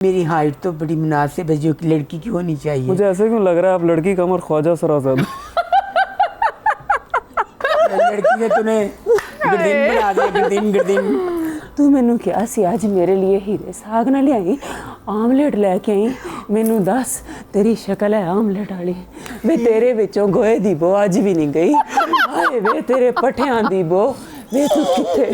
मेरी हाइट तो बड़ी मुनासिब है जो कि लड़की की होनी चाहिए। मुझे ऐसे क्यों लग रहा है आप लड़की कम और ख्वाजा सरासद। लड़की ने तूने गर्दिन बना दिया, गर्दिन गर्दिन। तू मैनू क्या सी अज मेरे लिए हीरे साग ना लियाई, आमलेट लैके आई। मैनू दस तेरी शक्ल है आमलेट वाली, वे तेरे विचों गोए दी बो अज भी नहीं गई। हाय वे तेरे पठियां दी बो, वे तू किथे।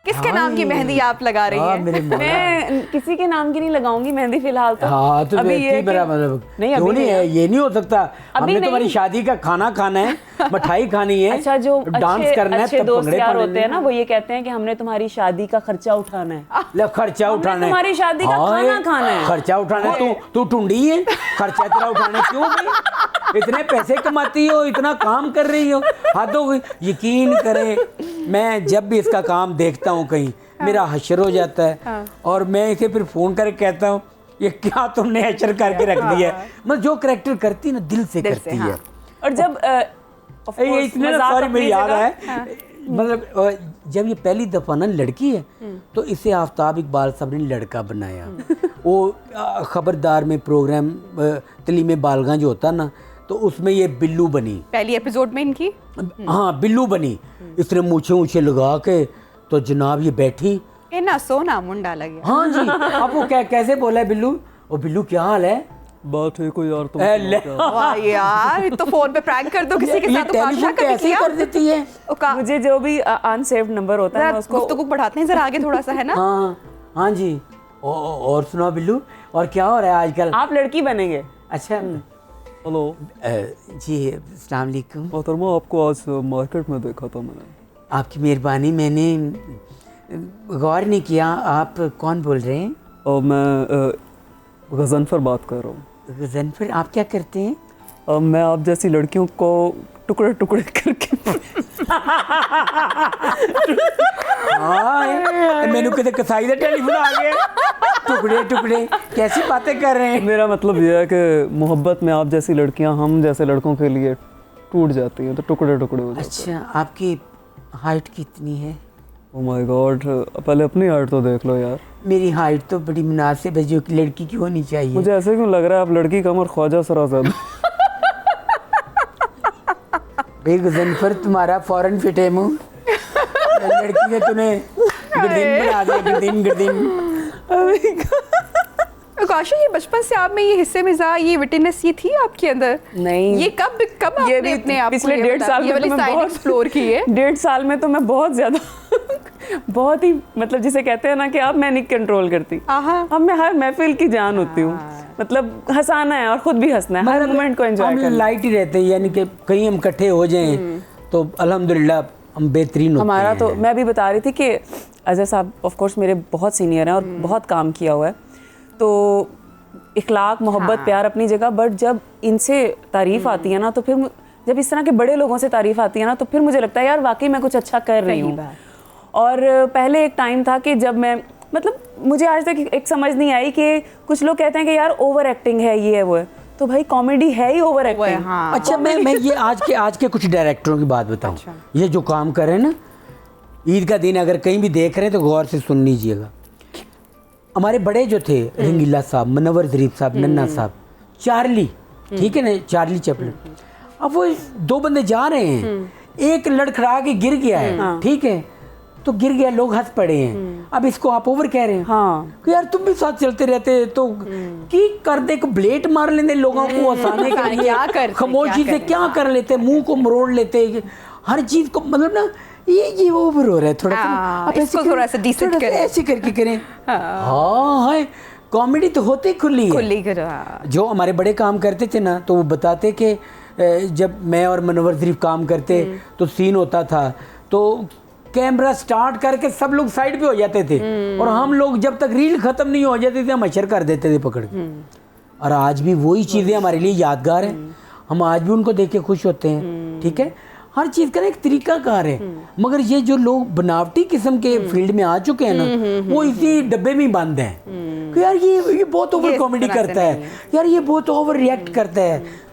किसके नाम की मेहंदी आप लगा रही हैं? मैं किसी के नाम की नहीं लगाऊंगी मेहंदी फिलहाल तो। हाँ तो अभी ये मतलब नहीं, क्यों नहीं है, ये नहीं हो सकता। हमने तुम्हारी शादी का खाना खाना है, मिठाई खानी है, अच्छा जो डांस करना है, अच्छे तब दोस्त भंगड़े यार पाने होते हैं ना, वो ये कहते हैं कि हमने तुम्हारी शादी का खर्चा उठाना है। ले खर्चा उठाना है, तुम्हारी शादी का खाना खाना है, खर्चा उठाना है। तू टुंडी है, खर्चा तेरा उठाना क्यों भाई? इतने पैसे कमाती हो, इतना काम कर रही हो, हद हो गई। यकीन करे मैं जब भी इसका काम देखता हूँ कहीं मेरा हशर हो जाता है। और मैं इसे फिर फोन करके कहता हूँ ये क्या तुमने हशर करके रख दिया है। मतलब जो करैक्टर करती ना दिल से करती है। और जब ये इतने सॉरी मेरी याद है, मतलब जब ये पहली दफा ना लड़की है तो इसे आफ्ताब इकबाल साहब ने लड़का बनाया। वो खबरदार में प्रोग्राम तलीम बालगा जो होता ना, तो उसमें ये बिल्लू बनी पहली एपिसोड में इनकी। हाँ बिल्लू बनी, इसने मूछे ऊँचे लगा के तो जनाब ये बैठी ना सोना मुंडा लगे। हाँ जी। अब वो कैसे बोला है बिल्लू, ओ बिल्लू क्या हाल है? बात ठीक हो यार तुम। वाह यार, तो फोन पे प्रैंक कर दो किसी के साथ। टेलीफोन कैसे कर देती है? मुझे जो भी अनसेव्ड नंबर होता है उसको गुफ्तगू बढ़ाते हैं जरा आगे थोड़ा सा, है ना? हाँ जी। और सुनाओ बिल्लू, और क्या हो रहा है आजकल? आप लड़की बनेंगे। अच्छा हेलो जी अस्सलाम वालेकुम। मोहतरमा आपको आज मार्केट में देखा था मैंने। आपकी मेहरबानी, मैंने गौर नहीं किया। आप कौन बोल रहे हैं? और मैं गज़नफर बात कर रहा हूँ। गज़नफर, आप क्या करते हैं? मैं आप जैसी लड़कियों को टुकड़े टुकड़े करके मैंने कहते कसाई का टेलीफोन आ गया। टुकड़े टुकड़े कैसी बातें कर रहे हैं? मेरा मतलब यह है कि मोहब्बत में आप जैसी लड़कियां हम जैसे लड़कों के लिए टूट जाती हैं, तो टुकड़े टुकड़े हो जाते हैं। अच्छा, आपकी हाइट कितनी है? ओह माय गॉड, पहले अपनी हाइट तो देख लो यार। मेरी हाइट तो बड़ी मुनासिब है जो कि लड़की की होनी चाहिए। मुझे ऐसे क्यों लग रहा है आप लड़की कम और ख्वाजा सरासद। भाई गज़नफर तुम्हारा फौरन फिटे मुंह। लड़की ने तूने गर्दिन बना दिया, गर्दिन गर्दिन। काशा, ये बचपन से आप में ये हिस्से मिजाज, ये विटिनेस ये थी आपके अंदर? नहीं, ये कब आपने अपने आप पिछले 1.5 साल में तो मैं बहुत एक्सप्लोर की है। 1.5 साल में तो मैं बहुत ज्यादा बहुत ही, मतलब जिसे कहते हैं ना कि अब मैं नहीं कंट्रोल करती। अब मैं हर महफिल की जान होती हूँ। मतलब हंसाना है और खुद भी हंसना है, हर मोमेंट को एंजॉय करना है। हम लाइट ही रहते हैं, यानी कि कहीं हम इकट्ठे हो जाएं तो अल्हम्दुलिल्लाह हम बेहतरीन होते हैं। हमारा तो मैं भी बता रही थी कि अजहर साहब ऑफ कोर्स मेरे बहुत सीनियर हैं और बहुत काम किया हुआ है, तो इखलाक मोहब्बत प्यार अपनी जगह, बट जब इनसे तारीफ आती है ना, तो फिर जब इस तरह के बड़े लोगों से तारीफ आती है ना, तो फिर मुझे लगता है यार वाकई मैं कुछ अच्छा कर रही हूँ। और पहले एक टाइम था कि जब मैं, मतलब मुझे आज तक एक समझ नहीं आई कि कुछ लोग कहते हैं कि यार ओवर एक्टिंग है, ये है वो है, तो भाई कॉमेडी है ही ओवर एक्टिंग। अच्छा मैं ये आज के कुछ डायरेक्टरों की बात बताऊं। ये जो काम कर रहे हैं ना, ईद का दिन अगर कहीं भी देख रहे हैं तो गौर से सुन लीजिएगा। हमारे बड़े जो थे, रंगीला साहब, मुनव्वर ज़रीफ साहब, नन्ना साहब, चार्ली, ठीक है ना, चार्ली चैपलिन। अब वो 2 बंदे जा रहे हैं, एक लड़खड़ा के गिर गया है, ठीक है, तो गिर गया, लोग हंस पड़े हैं। अब इसको आप ओवर कह रहे हैं। हाँ, कि यार तुम भी साथ चलते रहते तो की कर दे, ब्लेड मार लेते लोगों को हंसाने के लिए, खामोशी से क्या कर लेते, मुंह को मरोड़ लेते, हर चीज को, मतलब ना ये ओवर हो रहा है थोड़ा सा। इसको थोड़ा सा डिसेंट करें, ऐसे करके करें। हाँ है, कॉमेडी तो होते खुली है। जो हमारे बड़े काम करते थे ना, तो वो बताते कि जब मैं और मुनव्वर ज़रीफ काम करते तो सीन होता था तो कैमरा स्टार्ट करके सब लोग साइड पे हो जाते थे, और हम लोग जब तक रील खत्म नहीं हो जाती थी हम अशर कर देते थे पकड़ के। और आज भी वही चीज़ें हमारे लिए यादगार हैं, हम आज भी उनको देख के खुश होते हैं। ठीक है, हर चीज़ का ना एक तरीकाकार है, मगर ये जो लोग बनावटी किस्म के फील्ड में आ चुके हैं ना, वो इसी डब्बे में बंद हैं कि यार ये बहुत ओवर कॉमेडी करता है, यार ये बहुत ओवर रिएक्ट करता है।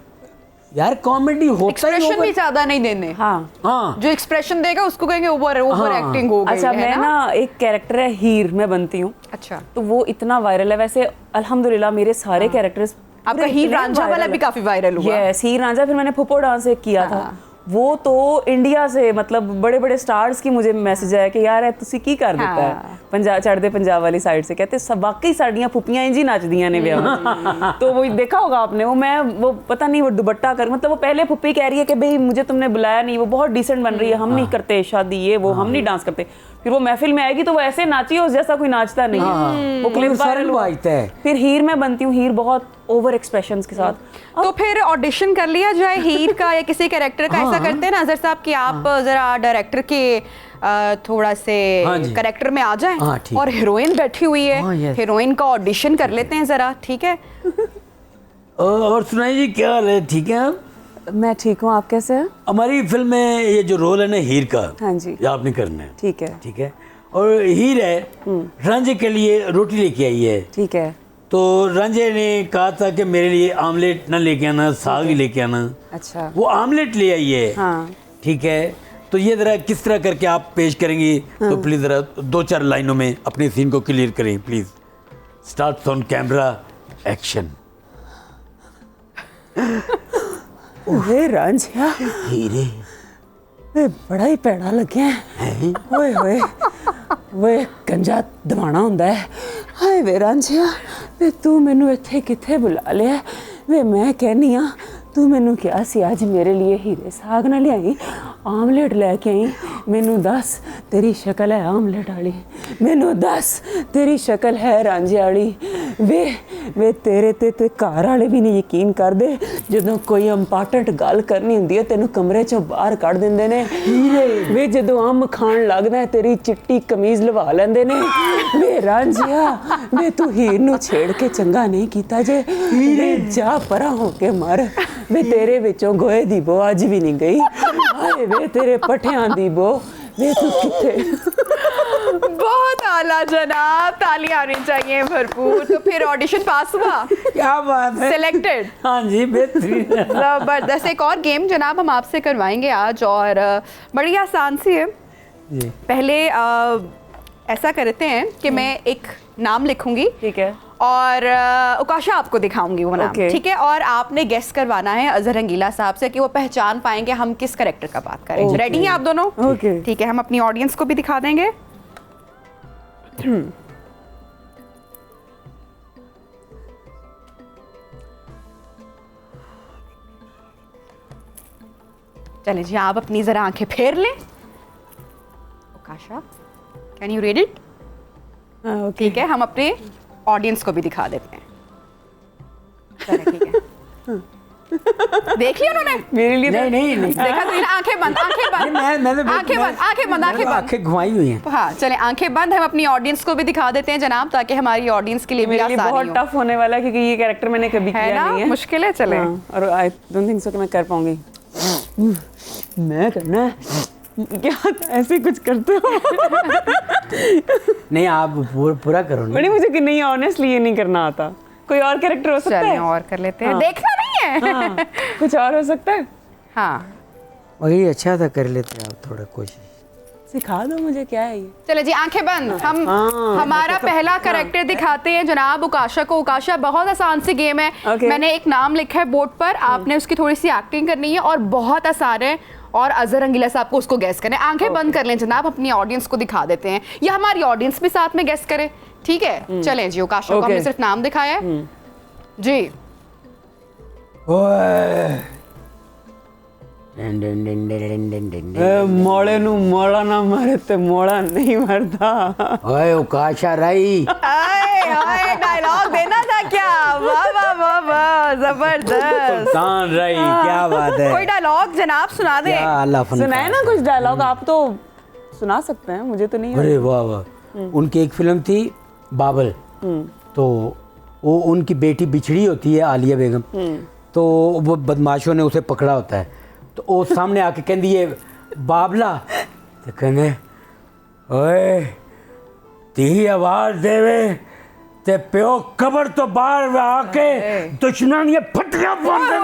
यार कॉमेडी होता ही एक्सप्रेशन भी ज्यादा नहीं देने। हाँ हाँ जो एक्सप्रेशन देगा उसको कहेंगे ओवर एक्टिंग हो गई अच्छा, है मैं ना एक कैरेक्टर है हीर, मैं बनती हूँ। अच्छा, तो वो इतना वायरल है। वैसे अल्हम्दुलिल्लाह मेरे सारे कैरेक्टर्स, आपका हीर रांझा वाला भी काफी वायरल हुआ। यस, हीर रांझा। फिर मैंने फुप्पो डांस एक किया था, वो तो इंडिया से मतलब बड़े बड़े स्टार्स की मुझे मैसेज आया कि यार ਤੁਸੀਂ ਕੀ ਕਰ ਦਿੱਤਾ है पंजाब चढ़ते पंजाब वाली साइड से। कहते सब वाकई साड़ियाँ फुप्पियाँ इंज ही नचदियाँ ने ब्याह। तो वो देखा होगा आपने, वो पता नहीं वो दुपट्टा कर, मतलब वो पहले फुप्पी कह रही है कि भाई मुझे तुमने बुलाया नहीं, वो बहुत डिसेंट बन रही है, हम नहीं करते शादी ये वो, हम नहीं डांस करते। फिर वो महफिल में आएगी तो वो ऐसे नाची उस जैसा कोई नाचता नहीं है। वो क्लिप वायरल हुआ। फिर हीर में बनती हूँ, हीर बहुत ओवर एक्सप्रेशंस के साथ। तो फिर ऑडिशन कर लिया जाए हीर का या किसी कैरेक्टर का। ऐसा करते हैं ना अजहर साहब कि आप जरा डायरेक्टर के थोड़ा से कैरेक्टर में आ जाएं और हीरोइन बैठी हुई है, हीरोइन का ऑडिशन कर लेते हैं जरा, ठीक है? और सुनाइए जी, क्या हाल है? ठीक है आप? मैं ठीक हूँ, आप कैसे हैं? हमारी फिल्म में ये जो रोल है ना हीर का, हाँ जी, ये आपने करना है। ठीक है, ठीक है। और हीर है, रांझे के लिए रोटी लेके आई है। ठीक है। तो रांझे ने कहा था कि मेरे लिए आमलेट ना लेके आना, साग ही लेके आना। अच्छा, वो आमलेट ले आई है। हाँ। ठीक है, तो ये ज़रा किस तरह करके आप पेश करेंगी? तो प्लीज़ ज़रा 2-4 लाइनों में अपने सीन को क्लियर करें please. Start on camera, action. वे रांझिया, हीरे वे बड़ा ही पैड़ा लग्या है। ओए होए, वे कंजा दवाना हुंदा है। हाय वे रांझिया, वे तू मैनू इत्थे कित्थे बुला लिया? वे मैं कहनी हाँ तू मैनू क्या सी अज मेरे लिए हीरे साग ना लियाई, आमलेट लैके आई। मैनू दस तेरी शक्ल है आमलेट वाली, मैनू दस तेरी शक्ल है रांझे वाली। वे तेरे ते घर वाले भी नहीं यकीन करते, जदों कोई इंपॉर्टेंट गल करनी हुंदी है तेनू कमरे चों बाहर कढ़ दिंदे ने। वे जदों अम्ब खाण लगदा है तेरी चिट्टी कमीज लवा लैंदे ने। वे रांझिया, वे तू हीर नू छेड़ के चंगा नहीं कीता जे, वे जा परा हो के मर। वे तेरे विचों गोए दी बो अज भी नहीं गई। हाय वे तेरे पठियां दी बो, वे तू किथे। बहुत आला जनाब, तालियां आनी चाहिए भरपूर। तो फिर ऑडिशन पास हुआ? क्या बात है, सिलेक्टेड? हाँ जी, बेहतरीन। जबरदस्त। एक और गेम जनाब हम आपसे करवाएंगे आज, और बड़ी आसान सी है। पहले ऐसा करते हैं कि मैं एक नाम लिखूंगी, ठीक है, और उकाशा आपको दिखाऊंगी वो नाम, ठीक है? और आपने गेस करवाना है अजहर रंगीला साहब से कि वो पहचान पाएंगे हम किस कैरेक्टर का बात करें। रेडी हैं आप दोनों? ओके, ठीक है। हम अपनी ऑडियंस को भी दिखा देंगे। चलिए जी, आप अपनी जरा आंखें फेर लें। उकाशा, कैन यू रीड इट? ठीक है, हम अपने ऑडियंस को भी दिखा देते हैं। चलिए ठीक है। देख लिया उन्होंने? मेरे लिए नहीं देखा तो आंखें बंद, आंखें बंद, आंखें बंद। आंखें घुमाई हुई हैं। हाँ चले, आंखें बंद। हम अपनी ऑडियंस को भी दिखा देते हैं जनाब, ताकि हमारी ऑडियंस के लिए भी आसानी हो। बहुत टफ होने वाला है क्योंकि ये कैरेक्टर मैंने कभी किया नहीं है। मुश्किल है। चले, और आई डोंट थिंक सो कि मैं कर पाऊंगी। मैं करना है क्या? ऐसे कुछ करते हो? नहीं, आप पूरा करो। बड़ी मुझे कि नहीं, ऑनेस्टली ये नहीं करना आता। कोई और कैरेक्टर हो सकता है? और कर लेते हैं। देखना नहीं है। हाँ, कुछ और हो सकता है। हाँ, वही अच्छा था, कर लेते हैं आप थोड़ा कोशिश। सिखा दो मुझे, क्या है ये? चले जी, आंखें बंद। हम हमारा पहला कैरेक्टर दिखाते हैं जनाब उकाशा को। उकाशा, बहुत आसान सी गेम है। मैंने एक नाम लिखा है बोर्ड पर, आपने उसकी थोड़ी सी एक्टिंग करनी है और बहुत आसान है, और अजहर रंगीला साहब को उसको गैस करना है। आंखें बंद कर लें जनाब, अपनी ऑडियंस को दिखा देते हैं, या हमारी ऑडियंस भी साथ में गैस करे, ठीक है? चलें जी, उकाशा को हमने सिर्फ नाम दिखाया है जी। मोड़े नू मोड़ा ना मारे ते मोड़ा नहीं मरता। ओए उकाशा राई, डायलॉग देना था क्या? वाह वाह वाह वाह, जबरदस्त। सुल्तान राई, क्या बात है। कोई डायलॉग जनाब सुना दे। सुनाए ना कुछ डायलॉग, आप तो सुना सकते हैं, मुझे तो नहीं। अरे वाह वाह। उनकी एक फिल्म थी बाबल, तो वो उनकी बेटी बिछड़ी होती है आलिया बेगम, तो वो बदमाशों ने उसे पकड़ा होता है, तो वो सामने आके कहती है बाबला, तो कहने ओए ती आवाज देवे ते प्यो कबर तो बाहर आके दुश्मन ये फटियां पाते